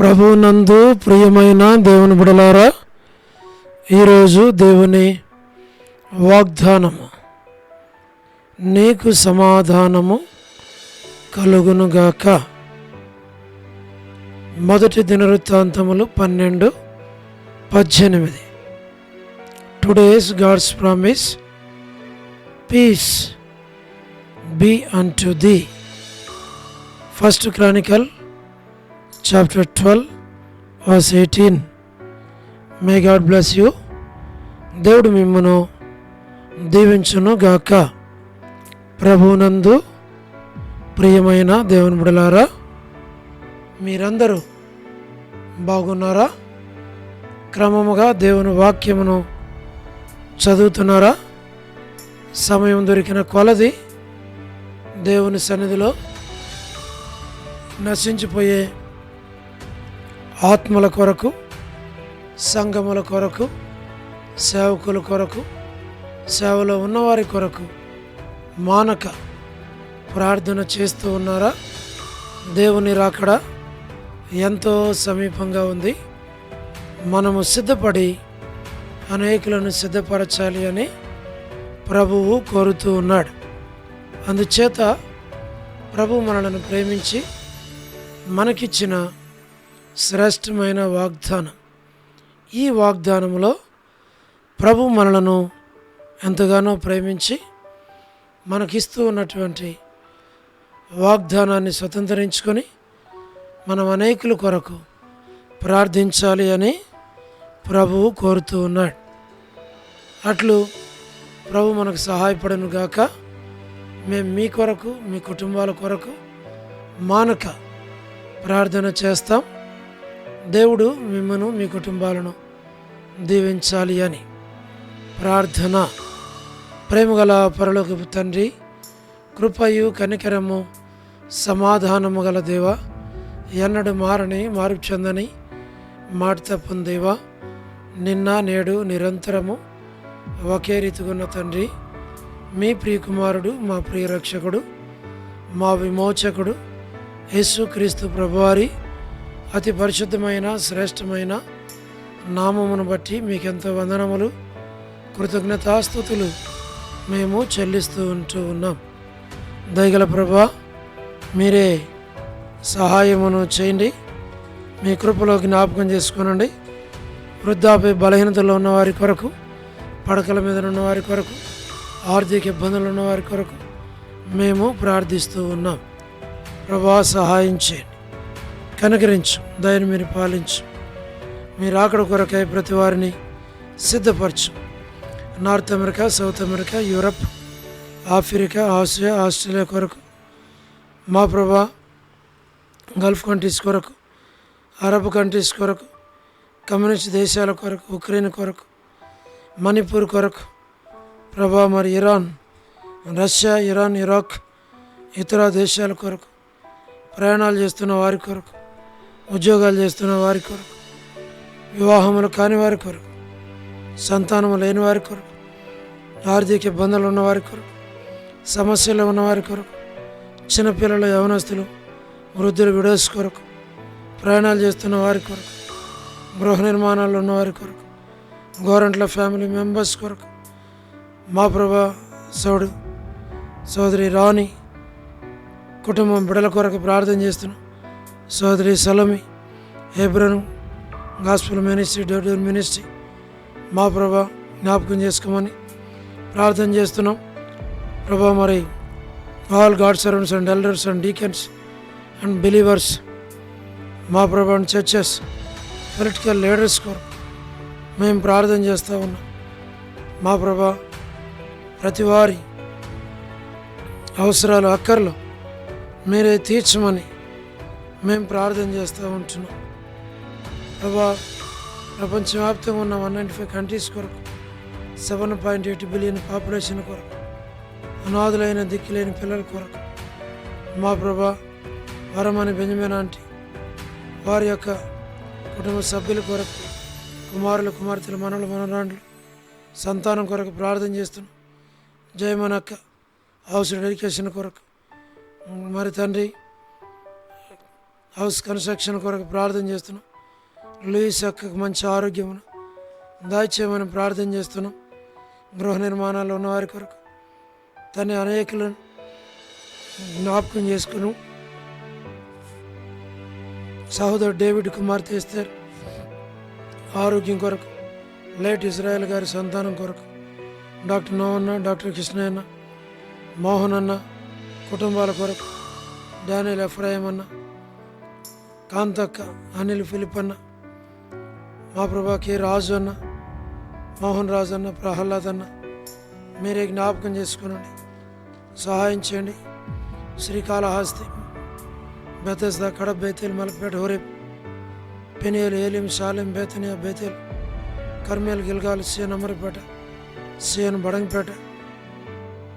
ప్రభునందు ప్రియమైన దేవుని బిడలారా, ఈరోజు దేవుని వాగ్దానము, నీకు సమాధానము కలుగునుగాక. మొదటి దినవృత్తాంతములు 12:18. Today's God's promise, peace be unto thee. First chronicle chapter 12 verse 18. May God bless you. దేవుడు మిమ్మును దీవించును గాక. ప్రభునందు ప్రియమైన దేవుని బిడలారా, మీరందరూ బాగున్నారా? క్రమముగా దేవుని వాక్యమును చదువుతున్నారా? సమయం దొరికిన కొలది దేవుని సన్నిధిలో నశించిపోయే ఆత్మల కొరకు, సంఘముల కొరకు, సేవకుల కొరకు, సేవలో ఉన్నవారి కొరకు మానక ప్రార్థన చేస్తూ ఉన్నారా? దేవుని రాకడ ఎంతో సమీపంగా ఉంది. మనము సిద్ధపడి అనేకులను సిద్ధపరచాలి అని ప్రభువు కోరుతూ ఉన్నాడు. అందుచేత ప్రభు మనలను ప్రేమించి మనకిచ్చిన శ్రేష్టమైన వాగ్దానం, ఈ వాగ్దానంలో ప్రభు మనలను ఎంతగానో ప్రేమించి మనకిస్తూ ఉన్నటువంటి వాగ్దానాన్ని స్వతంత్రించుకొని మనం అనేకుల కొరకు ప్రార్థించాలి అని ప్రభువు కోరుతూ ఉన్నాడు. అట్లు ప్రభు మనకు సహాయపడను గాక. మేము మీ కొరకు, మీ కుటుంబాల కొరకు మానక ప్రార్థన చేస్తాం. దేవుడు మిమ్మను, మీ కుటుంబాలను దీవించాలి అని ప్రార్థన. ప్రేమగల పరలోకపు తండ్రి, కృపయు కనికరము సమాధానము గల దేవ, ఎన్నడు మారని మార్పు చెందని మాట తప్పని దేవ, నిన్న నేడు నిరంతరము ఒకే రీతిగున్న తండ్రి, మీ ప్రియకుమారుడు, మా ప్రియ రక్షకుడు, మా విమోచకుడు యేసుక్రీస్తు ప్రభువారి అతి పరిశుద్ధమైన శ్రేష్టమైన నామమును బట్టి మీకెంతో వందనములు, కృతజ్ఞతాస్తుతులు మేము చెల్లిస్తూ ఉన్నాం. దయగల ప్రభా, మీరే సహాయమును చేయండి. మీ కృపలో జ్ఞాపకం చేసుకోనండి. వృద్ధాప్య బలహీనతలో ఉన్నవారి కొరకు, పడకల మీద ఉన్నవారి కొరకు, ఆర్థిక ఇబ్బందులు ఉన్నవారి కొరకు మేము ప్రార్థిస్తూ ఉన్నాం. ప్రభా, సహాయం చేయండి, కనుకరించు, దయను మీరు పాలించు. మీరు అక్కడ కొరకై ప్రతి వారిని సిద్ధపరచు. North America, South America, Europe, Africa, Asia, Australia కొరకు మా ప్రభా, గల్ఫ్ కంట్రీస్ కొరకు, అరబ్ కంట్రీస్ కొరకు, కమ్యూనిస్ట్ దేశాల కొరకు, ఉక్రెయిన్ కొరకు, మణిపూర్ కొరకు ప్రభా, మరి ఇరాన్, రష్యా, ఇరాన్, ఇరాక్, ఇతర దేశాల కొరకు, ప్రయాణాలు చేస్తున్న వారి కొరకు, ఉద్యోగాలు చేస్తున్న వారి కొరకు, వివాహములు కాని వారి కొరకు, సంతానము లేని వారి కొరకు, ఆర్థిక ఇబ్బందులు ఉన్నవారి కొరకు, సమస్యలు ఉన్నవారి కొరకు, చిన్నపిల్లలు, యవనస్తులు, వృద్ధులు, విడోస్ కొరకు, ప్రయాణాలు చేస్తున్న వారి కొరకు, గృహ నిర్మాణాలు ఉన్నవారి కొరకు, గోరంట్ల ఫ్యామిలీ మెంబర్స్ కొరకు మా ప్రభా, సోదరి రాణి కుటుంబం బిడల కొరకు ప్రార్థన చేస్తున్నాం. సోదరి Salomi, Hebron gospel ministry, door ministry మా ప్రభా జ్ఞాపకం చేసుకోమని ప్రార్థన చేస్తున్నాం. ప్రభా, మరి all God servants and elders and deacons and believers మా ప్రభా, అండ్ చర్చెస్, పొలిటికల్ లీడర్స్ కొరకు మేము ప్రార్థన చేస్తూ ఉన్నాం. మా ప్రభా, ప్రతి వారి అవసరాలు, అక్కర్లు మీరే తీర్చమని మేము ప్రార్థన చేస్తూ ఉంటున్నాం. ప్రభా, ప్రపంచవ్యాప్తంగా ఉన్న 195 కంట్రీస్ కొరకు, 7.8 బిలియన్ పాపులేషన్ కొరకు, అనాథులైన దిక్కులేని పిల్లల కొరకు మా ప్రభా, వరమని బెంజమిన్ ఆంటీ వారి యొక్క కుటుంబ సభ్యుల కొరకు, కుమారులు, కుమార్తెలు, మనవలు, మనరాండ్లు, సంతానం కొరకు ప్రార్థన చేస్తున్నాం. జయమనక్క హౌస్ డెడికేషన్ కొరకు, మరి తండ్రి హౌస్ కన్స్ట్రక్షన్ కొరకు ప్రార్థన చేస్తున్నాం. లూయిస్ అక్కకు మంచి ఆరోగ్యమును దయచేయమని ప్రార్థన చేస్తున్నాం. గృహ నిర్మాణాల్లో ఉన్నవారి కొరకు తన అనేకులను జ్ఞాపకం చేసుకుని సహోదరు డేవిడ్ కుమార్తె ఎస్తేర్ ఆరోగ్యం కొరకు, లేట్ ఇజ్రాయెల్ గారి సంతానం కొరకు, డాక్టర్ నోవన్న, డాక్టర్ కృష్ణయ్యన్న, మోహన్ అన్న కుటుంబాల కొరకు, డానియల్ ఎఫ్రాయిం అన్న, కాంతక్క, అనిల్ ఫిలిప్ అన్న, మా ప్రభా కె రాజు అన్న, మోహన్ రాజు అన్న, ప్రహ్లాద్ అన్న మీరే జ్ఞాపకం చేసుకునండి, సహాయం చేయండి. Srikalahasti, Bethesda, Kadapa, Bethel, Malakpet, Horeb, Peniel, Elim, Shalem, Bethania, Bethel, Carmel, Gilgal, CN Amarapeta, CN Badangpet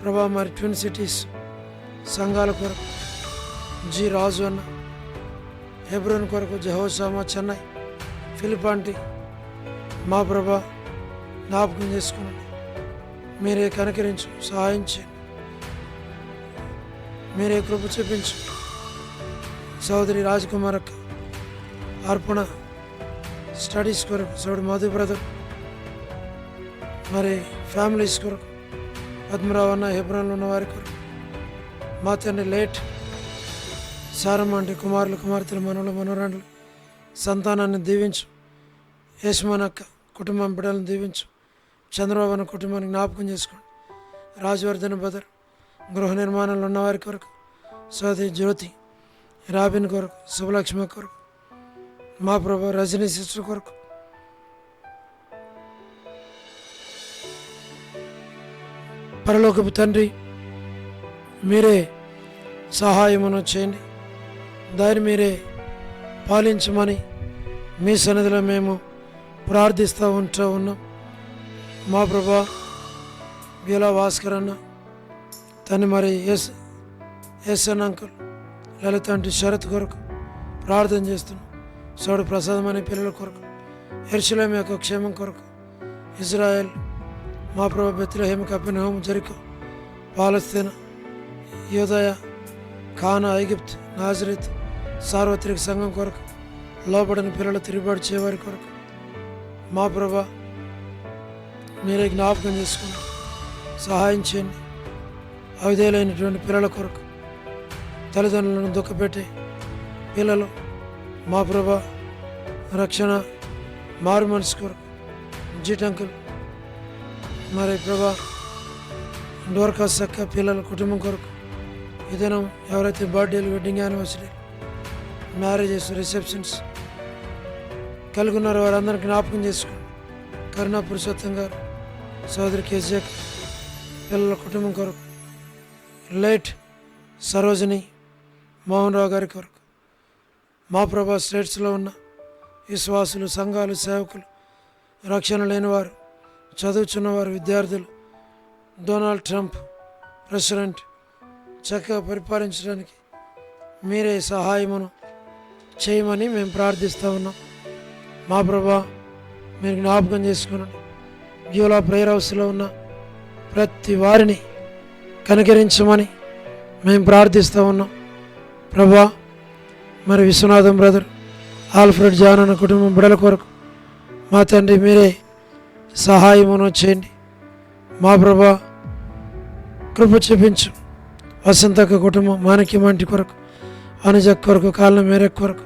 ప్రభా, మరి ట్విన్ సిటీస్ సంఘాల కొరకు జి రాజు అన్న, హెబ్రోన్ కొరకు జెహోషామా, చెన్నై, ఫిలిపాంటి మా ప్రభా జ్ఞాపకం చేసుకునండి, మీరే కనికరించు, సహాయం చేయండి, మీరే కృప చూపించు. సోదరి రాజకుమార్ అక్క అర్పణ స్టడీస్ కొరకు, సోదరు మధు బ్రదర్ మరి ఫ్యామిలీస్ కొరకు, పద్మరావు అన్న హెబ్రోన్లో ఉన్న వారి కొరకు, మా తండ్రి లేట్ సారమ్మ అంటే కుమారులు, కుమార్తెలు, మనవలు, మనవరాండ్లు సంతానాన్ని దీవించు. యశ్మన్ అక్క కుటుంబం బిడ్డలను దీవించు. చంద్రబాబు అన్న కుటుంబాన్ని జ్ఞాపకం చేసుకోండి. రాజవర్ధన్ బ్రదర్ గృహ నిర్మాణంలో ఉన్నవారి కొరకు, సోదరి జ్యోతి, రాబిన్ కొరకు, శుభలక్ష్మి కొరకు, మా ప్రభు రజనీ సిస్టర్ కొరకు, పరలోకపు తండ్రి మీరే సహాయమును చేయండి, దాన్ని మీరే పాలించమని మీ సన్నిధిలో మేము ప్రార్థిస్తూ ఉన్నాం. మా ప్రభా బీలా భాస్కర్ అన్న, తను మరి ఎస్ఎన్ అంకుల్, లలిత అంటే శరత్ కొరకు ప్రార్థన చేస్తున్నాం. సోడు ప్రసాదం అనే పిల్లల కొరకు, యెరూషలేము యొక్క క్షేమం కొరకు, ఇజ్రాయెల్, మా ప్రభు బెత్లెహేం, కపెర్నహూము, జెరికో, పాలస్తీనా, యూదయ, కానా, ఐగుప్తు, నాజరేత్ సార్వత్రిక సంఘం కొరకు, లోబడిన పిల్లలు తిరుగుబాటు చేయవారి కొరకు మా ప్రభా మీరే జ్ఞాపకం చేసుకుని సహాయం చేయండి. అవిధేయులైనటువంటి పిల్లల కొరకు, తల్లిదండ్రులను దుఃఖపెట్టే పిల్లలు మా ప్రభా రక్షణ, మారు మనసు కొరకు, జీటంకులు మరి ప్రభా డోర్కాస్ అక్క పిల్లల కుటుంబం కొరకు, ఈ దినం ఎవరైతే బర్త్డేలు, వెడ్డింగ్ యానివర్సరీ, మ్యారేజెస్, రిసెప్షన్స్ కలిగి ఉన్నారో వారందరికీ జ్ఞాపకం చేసుకోండి. కరుణా పురుషోత్తం గారు, సోదరి కేజీఎక్ పిల్లల కుటుంబం కొరకు, లేట్ సరోజిని, మోహన్ రావు గారి కొరకు, మా ప్రభా స్టేట్స్లో ఉన్న విశ్వాసులు, సంఘాలు, సేవకులు, రక్షణ లేనివారు, చదువుచున్నవారు, విద్యార్థులు, డొనాల్డ్ ట్రంప్ ప్రెసిడెంట్ చక్కగా పరిపాలించడానికి మీరే సహాయమును చేయమని మేము ప్రార్థిస్తూ ఉన్నాం. మా ప్రభా మీరు జ్ఞాపకం చేసుకున్నాను. బ్యూలా ప్రేయర్ హౌస్లో ఉన్న ప్రతి వారిని కనికరించమని మేము ప్రార్థిస్తూ ఉన్నాం. ప్రభా మరి విశ్వనాథం బ్రదర్, ఆల్ఫ్రెడ్ జాన్ అన్న కుటుంబం బిడల కొరకు మా తండ్రి మీరే సహాయమును చేయండి. మా ప్రభా కృప చూపించు. వసంతక కుటుంబం, మాణిక్యం అంటి కొరకు, అనుజ కొరకు, కాళ్ళ మేర కొరకు,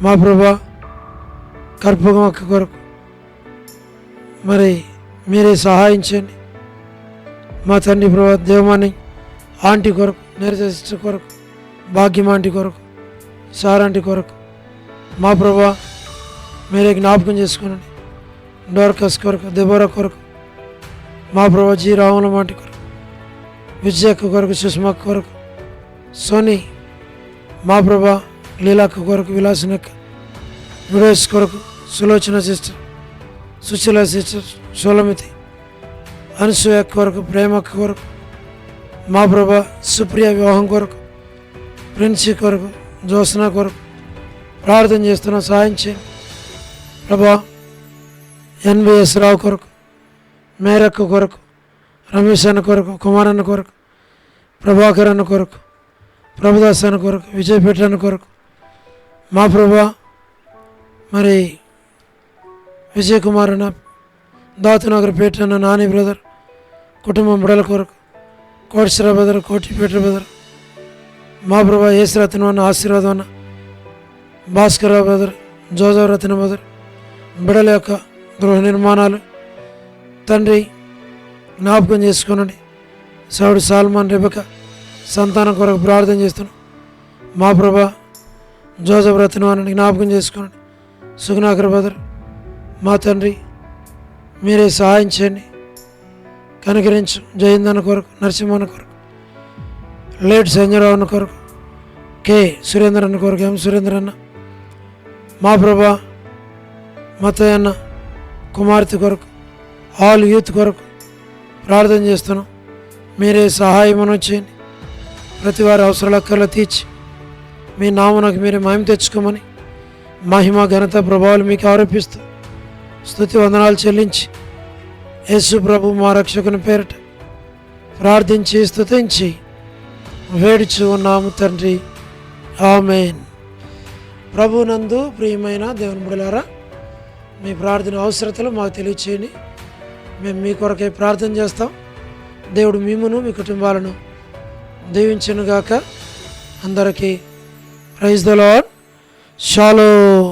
మా ప్రభా కర్పూరం అక్క కొరకు మరి మీరే సహాయం చేయండి. మా తండ్రి ప్రభా దేవమాని ఆంటీ కొరకు, నీరజ సిస్టర్ కొరకు, భాగ్యం ఆంటీ కొరకు, సారాంటి కొరకు మా ప్రభా మీరే జ్ఞాపకం చేసుకోనండి. డోర్కస్ కొరకు, దెబోరా కొరకు మా ప్రభా జీ రావుల ఆంటీ కొరకు, విజయక్క కొరకు, సుష్మక్క కొరకు, సోని మా ప్రభా లీలాక్క కొరకు, విలాసనక్క, విడోస్ కొరకు, సులోచన సిస్టర్, సుశీల సిస్టర్, సోలమితి, అనసూయ కొరకు, ప్రేమక్క కొరకు మా ప్రభా సుప్రియ వివాహం కొరకు, ప్రిన్సీ కొరకు, జ్యోత్స్న కొరకు ప్రార్థన చేస్తున్న సహాయం చేయండి. ప్రభా ఎన్విఎస్ రావు కొరకు, మేరక్క కొరకు, రమేష్ అన్న కొరకు, కుమార్ అన్న కొరకు, ప్రభాకర్ అన్న కొరకు, ప్రభుదాస్ అన్న కొరకు, విజయపేట అన్న కొరకు, మా ప్రభా మరి విజయ్ కుమార్ అన్న, దాతనగర్ పేట అన్న, నాని బ్రదర్ కుటుంబం బిడల కొరకు, కోటిశ్వర బ్రదర్, కోటిపేట బ్రదర్, మా ప్రభా యేసురత్నం అన్న, ఆశీర్వాదం అన్న, భాస్కర బ్రదర్, జోజవ రత్న బ్రదర్, బిడల యొక్క గృహ నిర్మాణాలు తండ్రి జ్ఞాపకం చేసుకునండి. సౌడు సాల్మాన్ రెబక సంతానం కొరకు ప్రార్థన చేస్తున్నాం. మా ప్రభా జోజఫ్ రత్నవాన్ని జ్ఞాపకం చేసుకోండి. సుగుణాకర్ బ్రదర్, మా తండ్రి మీరే సహాయం చేయండి, కనికరించు. జయందన్న కొరకు, నరసింహన్న కొరకు, లేట్ సంజయరావు అన్న కొరకు, కె సురేంద్ర అన్న కొరకు, ఎం సురేంద్ర అన్న, మా ప్రభా మతయ్య అన్న కుమార్తె కొరకు, ఆల్ యూత్ కొరకు ప్రార్థన చేస్తున్నాం. మీరే సహాయమును చేయండి. ప్రతి వారి అవసరాలక్కర్లు తీర్చి మీ నామనకు మీరే మహిమ తెచ్చుకోమని మహిమ ఘనత ప్రభావాలు మీకు ఆరోపిస్తూ స్తుతి వందనాలు చెల్లించి యేసు ప్రభు మా రక్షకుని పేరిట ప్రార్థించి స్తుతించి వేడుచు ఉన్నాము తండ్రి, ఆమేన్. ప్రభునందు ప్రియమైన దేవుని బిడ్డలారా, మీ ప్రార్థన అవసరతలు మాకు తెలియచేయండి. మేము మీ కొరకే ప్రార్థన చేస్తాం. దేవుడు మిమ్మును మీ కుటుంబాలను దీవించునుగాక. అందరికీ ప్రైజ్ ద లార్డ్. షాలోమ్.